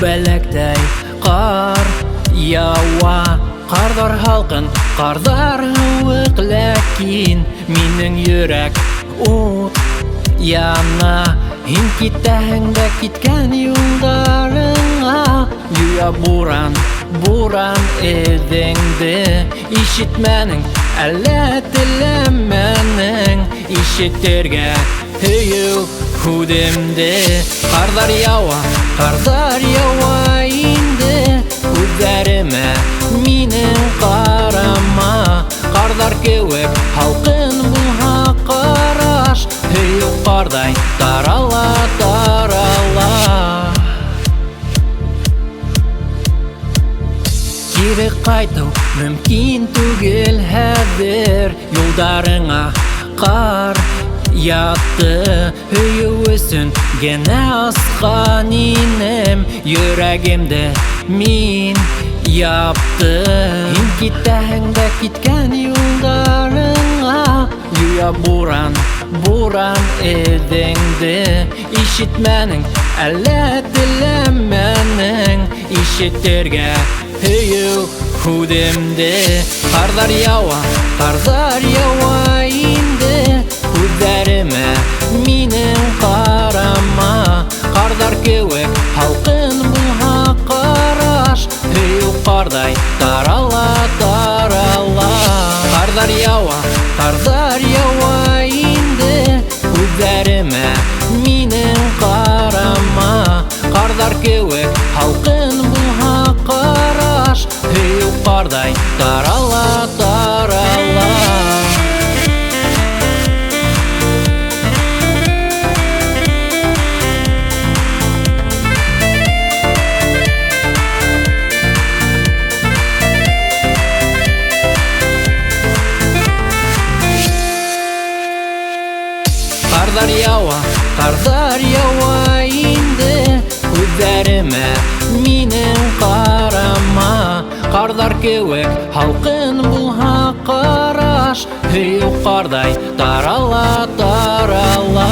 Күбәләктәй кар ява, кардар халкын, кардар һуык, ләкин минең йөрәк ут яна. Һин китәһең дә киткән юлдарыңа, юя буран, буран эҙеңде. Ишетмәнең, әллә теләмәнең, ишетергә һөйөү һүҙемде. Кардар ява инде, күҙҙәремә минең ҡарама. Кардар кеүек һалҡын булһа ҡараш, һөйөү ҡарҙай тарала, тарала. Кире ҡайтыу мөмкин түгел хәҙер, юлдарыңа ҡар ятты. Һөйөү өсөн генә асҡан инем, йөрәгемде мин яптым. Һин китәһең дә киткән юлдарыңа, юя буран, буран эҙеңде. Ишетмәнең, әллә теләмәнең, ишетергә һөйөү һүҙемде. Кардар ява инде, күҙҙәремә минең ҡарама. Кардар кеүек һалҡын булһа ҡараш, һөйөү ҡарҙай тарала, тарала. Кардар ява инде, күҙҙәремә минең ҡарама. Кардар кеүек һалҡын булһа ҡараш, һөйөү ҡарҙай тарала, тарала. Кардар ява инде, күҙҙәремә минең ҡарама. Кардар кеүек һалҡын булһа ҡараш, һөйөү ҡарҙай тарала, тарала.